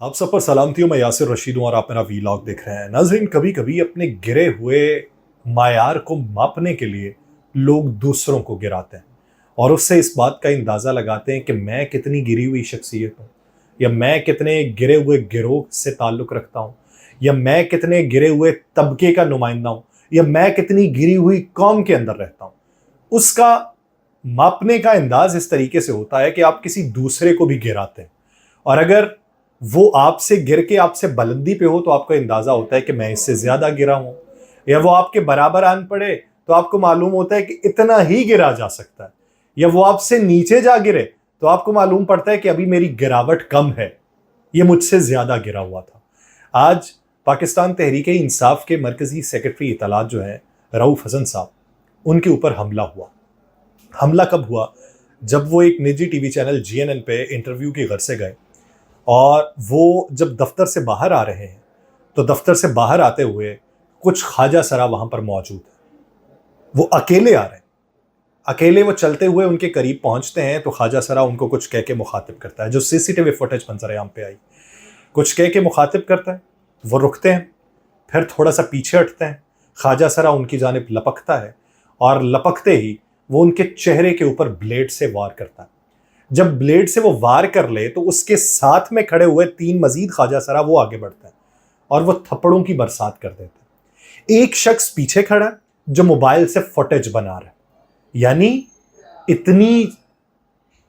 आप सब पर सलामती हो। मैं यासिर रशीद हूं और आप मेरा वीलॉग देख रहे हैं। नाज़रीन, कभी कभी अपने गिरे हुए मायार को मापने के लिए लोग दूसरों को गिराते हैं और उससे इस बात का अंदाज़ा लगाते हैं कि मैं कितनी गिरी हुई शख्सियत हूँ, या मैं कितने गिरे हुए गिरोह से ताल्लुक़ रखता हूँ, या मैं कितने गिरे हुए तबके का नुमाइंदा हूँ, या मैं कितनी गिरी हुई कौम के अंदर रहता हूँ। उसका मापने का अंदाज इस तरीके से होता है कि आप किसी दूसरे को भी गिराते हैं, और अगर वो आपसे गिर के आपसे बुलंदी पे हो तो आपको अंदाजा होता है कि मैं इससे ज्यादा गिरा हूं, या वो आपके बराबर आन पड़े तो आपको मालूम होता है कि इतना ही गिरा जा सकता है, या वो आपसे नीचे जा गिरे तो आपको मालूम पड़ता है कि अभी मेरी गिरावट कम है, ये मुझसे ज्यादा गिरा हुआ था। आज पाकिस्तान तहरीक इंसाफ के मरकजी सेक्रेटरी इतलात जो है रऊफ हसन साहब, उनके ऊपर हमला हुआ। हमला कब हुआ? जब वो एक निजी टीवी चैनल GNN पे इंटरव्यू की गर्ज से गए, और वो जब दफ्तर से बाहर आ रहे हैं तो दफ्तर से बाहर आते हुए कुछ ख्वाजा सरा वहां पर मौजूद है। वो अकेले आ रहे हैं, अकेले वो चलते हुए उनके करीब पहुंचते हैं तो ख्वाजा सरा उनको कुछ कह के मुखातिब करता है, जो CCTV फुटेज मंजर-ए-आम पे आई। कुछ कह के मुखातिब करता है, वो रुकते हैं, फिर थोड़ा सा पीछे हटते हैं, ख्वाजा सरा उनकी जानिब लपकता है और लपकते ही वो उनके चेहरे के ऊपर ब्लेड से वार करता है। जब ब्लेड से वो वार कर ले तो उसके साथ में खड़े हुए 3 मजीद ख्वाजा सरा वो आगे बढ़ते हैं और वो थप्पड़ों की बरसात कर देते हैं। एक शख्स पीछे खड़ा है जो मोबाइल से फुटेज बना रहा है। यानी इतनी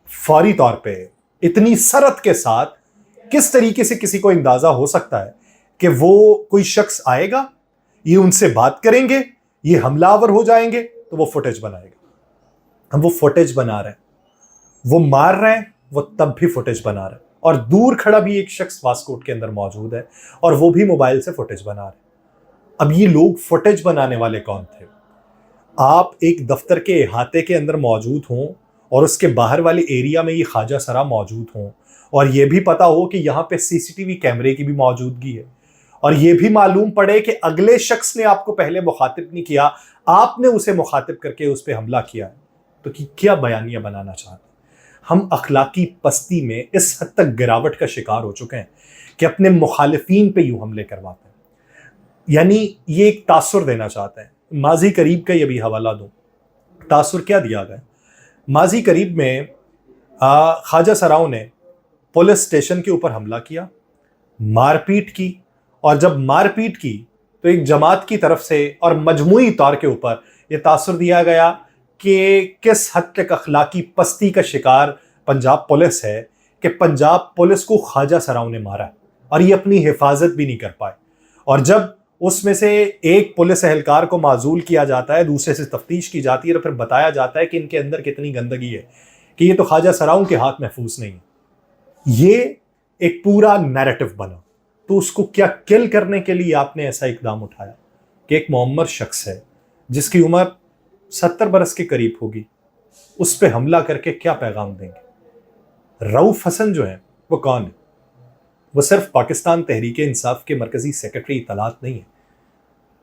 फौरी तौर पे, इतनी सरत के साथ किस तरीके से किसी को अंदाजा हो सकता है कि वो कोई शख्स आएगा, ये उनसे बात करेंगे, ये हमलावर हो जाएंगे, तो वो फुटेज बनाएगा। हम वो फुटेज बना रहे हैं, वो मार रहे हैं, वो तब भी फुटेज बना रहे हैं, और दूर खड़ा भी एक शख्स वास्कोट के अंदर मौजूद है और वो भी मोबाइल से फुटेज बना रहे हैं। अब ये लोग फुटेज बनाने वाले कौन थे? आप एक दफ्तर के इहाते के अंदर मौजूद हों और उसके बाहर वाले एरिया में ये ख्वाजा सरा मौजूद हों, और ये भी पता हो कि यहाँ पे CCTV कैमरे की भी मौजूदगी है, और ये भी मालूम पड़े कि अगले शख्स ने आपको पहले मुखातिब नहीं किया, आपने उसे मुखातिब करके उस पर हमला किया है, तो क्या बयानिया बनाना चाहते हैं? हम अखलाकी पस्ती में इस हद तक गिरावट का शिकार हो चुके हैं कि अपने मुखालिफिन पे यूं हमले करवाते हैं। यानी ये एक तासुर देना चाहते हैं। माजी करीब का ये भी हवाला दूं, तासुर क्या दिया गया? माजी करीब में ख्वाजा सराओं ने पुलिस स्टेशन के ऊपर हमला किया, मारपीट की, और जब मारपीट की तो एक जमात की तरफ से और मजमूई तौर के ऊपर यह तासुर दिया गया कि किस हद तक अखलाकी पस्ती का शिकार पंजाब पुलिस है कि पंजाब पुलिस को ख्वाजा सराओं ने मारा और ये अपनी हिफाजत भी नहीं कर पाए। और जब उसमें से एक पुलिस एहलकार को माजूल किया जाता है, दूसरे से तफ्तीश की जाती है, तो फिर बताया जाता है कि इनके अंदर कितनी गंदगी है, कि ये तो ख्वाजा सराओं के हाथ महफूज नहीं है। ये एक पूरा नैरेटिव बना। तो उसको क्या किल करने के लिए आपने ऐसा इकदाम उठाया कि एक मुअम्मर शख्स है जिसकी उम्र 70 बरस के करीब होगी, उस पर हमला करके क्या पैगाम देंगे? रऊफ हसन जो है वो कौन है? वो सिर्फ पाकिस्तान तहरीक इंसाफ के मरकजी सेक्रेटरी इतलात नहीं है।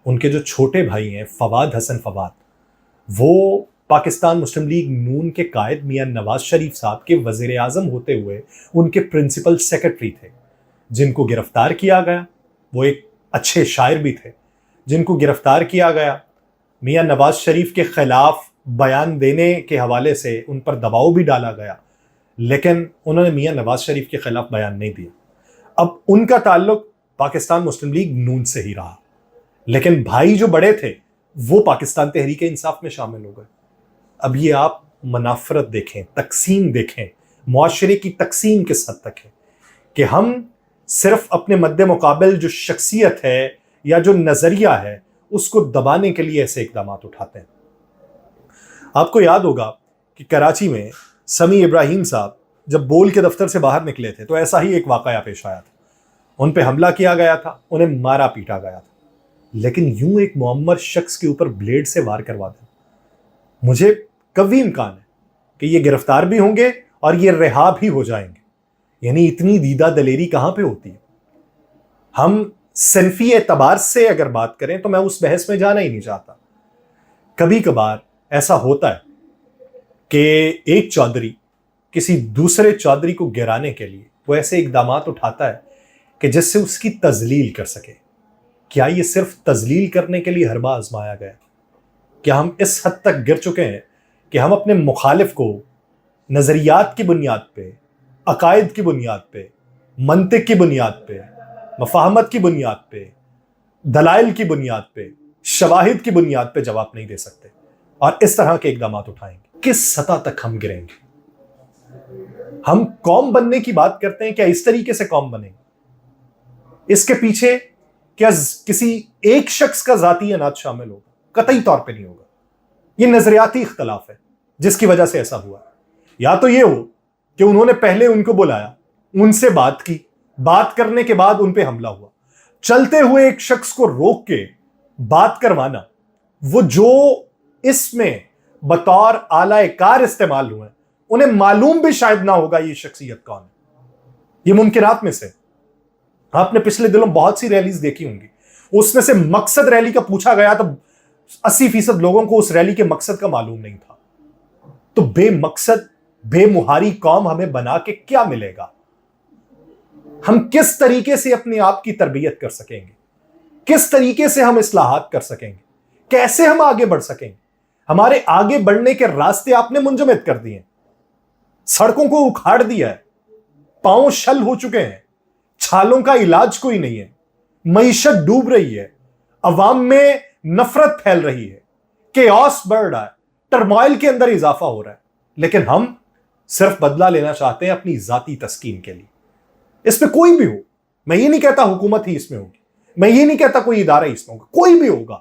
उनके जो छोटे भाई हैं फवाद हसन फवाद, वो पाकिस्तान मुस्लिम लीग नून के कायद मियां नवाज शरीफ साहब के वजीर आजम होते हुए उनके प्रिंसिपल सेक्रेटरी थे, जिनको गिरफ्तार किया गया। वो एक अच्छे शायर भी थे, जिनको गिरफ्तार किया गया। मियां नवाज शरीफ के खिलाफ बयान देने के हवाले से उन पर दबाव भी डाला गया, लेकिन उन्होंने मियां नवाज शरीफ के खिलाफ बयान नहीं दिया। अब उनका ताल्लुक पाकिस्तान मुस्लिम लीग नून से ही रहा, लेकिन भाई जो बड़े थे वो पाकिस्तान तहरीक इंसाफ में शामिल हो गए। अब ये आप मनाफरत देखें, तकसीम देखें, मुआशरे की तकसीम किस हद तक है कि हम सिर्फ अपने मद्दे मुकाबिल जो शख्सियत है या जो नजरिया है उसको दबाने के लिए ऐसे इकदाम उठाते हैं। आपको याद होगा कि कराची में समी इब्राहिम साहब जब बोल के दफ्तर से बाहर निकले थे तो ऐसा ही एक वाकया पेश आया था। उन पे हमला किया गया था, उन्हें मारा पीटा गया था, लेकिन यूं एक मुअम्मर शख्स के ऊपर ब्लेड से वार करवा दें, मुझे कभी इम्कान है कि ये गिरफ्तार भी होंगे और ये रिहा भी हो जाएंगे। यानी इतनी दीदा दलेरी कहां पे होती है? हम सिनफी एतबार से अगर बात करें तो मैं उस बहस में जाना ही नहीं चाहता। कभी कभार ऐसा होता है कि एक चौधरी किसी दूसरे चौधरी को गिराने के लिए वो ऐसे इकदाम उठाता है کہ جس سے اس کی تذلیل کر سکے. کیا یہ صرف تذلیل کرنے کے لیے ہر بار آزمایا گیا؟ کیا ہم اس حد تک گر چکے ہیں کہ ہم اپنے مخالف کو نظریات کی بنیاد پہ، عقائد کی بنیاد پہ، منطق کی بنیاد پہ، مفاہمت کی بنیاد پہ، دلائل کی بنیاد پہ، شواہد کی بنیاد پہ جواب نہیں دے سکتے اور اس طرح کے اقدامات اٹھائیں گے؟ کس سطح تک ہم گریں گے؟ ہم قوم بننے کی بات کرتے ہیں، کیا اس طریقے سے قوم بنیں گے؟ اس کے پیچھے کیا کسی ایک شخص کا ذاتی انات شامل ہوگا؟ قطعی طور پہ نہیں ہوگا. یہ نظریاتی اختلاف ہے جس کی وجہ سے ایسا ہوا. یا تو یہ ہو کہ انہوں نے پہلے ان کو بلایا، ان سے بات کی، بات کرنے کے بعد ان پہ حملہ ہوا. چلتے ہوئے ایک شخص کو روک کے بات کروانا، وہ جو اس میں بطور آلہ کار استعمال ہوئے انہیں معلوم بھی شاید نہ ہوگا یہ شخصیت کون ہے. یہ ممکنات میں سے آپ نے پچھلے دنوں بہت سی ریلیز دیکھی ہوں گی، اس میں سے مقصد ریلی کا پوچھا گیا تو 80% لوگوں کو اس ریلی کے مقصد کا معلوم نہیں تھا. تو بے مقصد، بے مہاری قوم ہمیں بنا کے کیا ملے گا؟ ہم کس طریقے سے اپنے آپ کی تربیت کر سکیں گے؟ کس طریقے سے ہم اصلاحات کر سکیں گے؟ کیسے ہم آگے بڑھ سکیں گے؟ ہمارے آگے بڑھنے کے راستے آپ نے منجمد کر دیے ہیں، سڑکوں کو اکھاڑ دیا ہے، پاؤں شل ہو چکے ہیں، چھالوں کا علاج کوئی نہیں ہے، معیشت ڈوب رہی ہے، عوام میں نفرت پھیل رہی ہے، کیوس بڑھ رہا ہے، ٹرمائل کے اندر اضافہ ہو رہا ہے. لیکن ہم صرف بدلہ لینا چاہتے ہیں اپنی ذاتی تسکین کے لیے. اس میں کوئی بھی ہو، میں یہ نہیں کہتا حکومت ہی اس میں ہوگی، میں یہ نہیں کہتا کوئی ادارہ اس میں ہوگا، کوئی بھی ہوگا،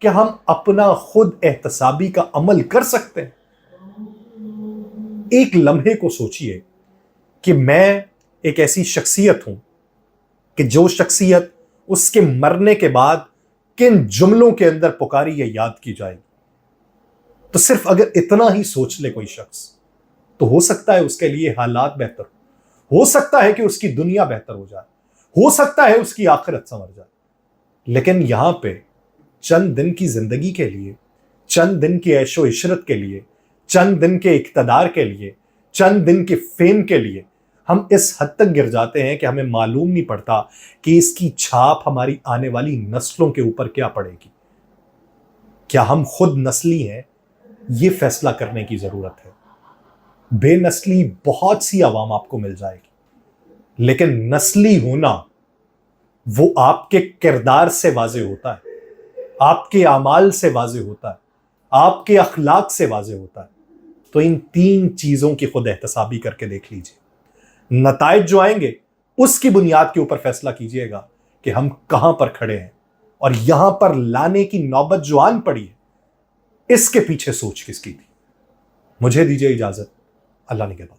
کہ ہم اپنا خود احتسابی کا عمل کر سکتے ہیں. ایک لمحے کو سوچئے کہ میں ایک ایسی شخصیت ہوں کہ جو شخصیت اس کے مرنے کے بعد کن جملوں کے اندر پکاری یا یاد کی جائے گی. تو صرف اگر اتنا ہی سوچ لے کوئی شخص تو ہو سکتا ہے اس کے لیے حالات بہتر ہو سکتا ہے کہ اس کی دنیا بہتر ہو جائے، ہو سکتا ہے اس کی آخرت سنور جائے. لیکن یہاں پہ چند دن کی زندگی کے لیے، چند دن کی عیش و عشرت کے لیے، چند دن کے اقتدار کے لیے، چند دن کے فیم کے لیے ہم اس حد تک گر جاتے ہیں کہ ہمیں معلوم نہیں پڑتا کہ اس کی چھاپ ہماری آنے والی نسلوں کے اوپر کیا پڑے گی. کیا ہم خود نسلی ہیں؟ یہ فیصلہ کرنے کی ضرورت ہے. بے نسلی بہت سی عوام آپ کو مل جائے گی، لیکن نسلی ہونا وہ آپ کے کردار سے واضح ہوتا ہے، آپ کے اعمال سے واضح ہوتا ہے، آپ کے اخلاق سے واضح ہوتا ہے. تو ان 3 چیزوں کی خود احتسابی کر کے دیکھ لیجئے. نتائج جو آئیں گے اس کی بنیاد کے اوپر فیصلہ کیجئے گا کہ ہم کہاں پر کھڑے ہیں، اور یہاں پر لانے کی نوبت جو آن پڑی ہے اس کے پیچھے سوچ کس کی تھی. مجھے دیجئے اجازت. اللہ نگہبان.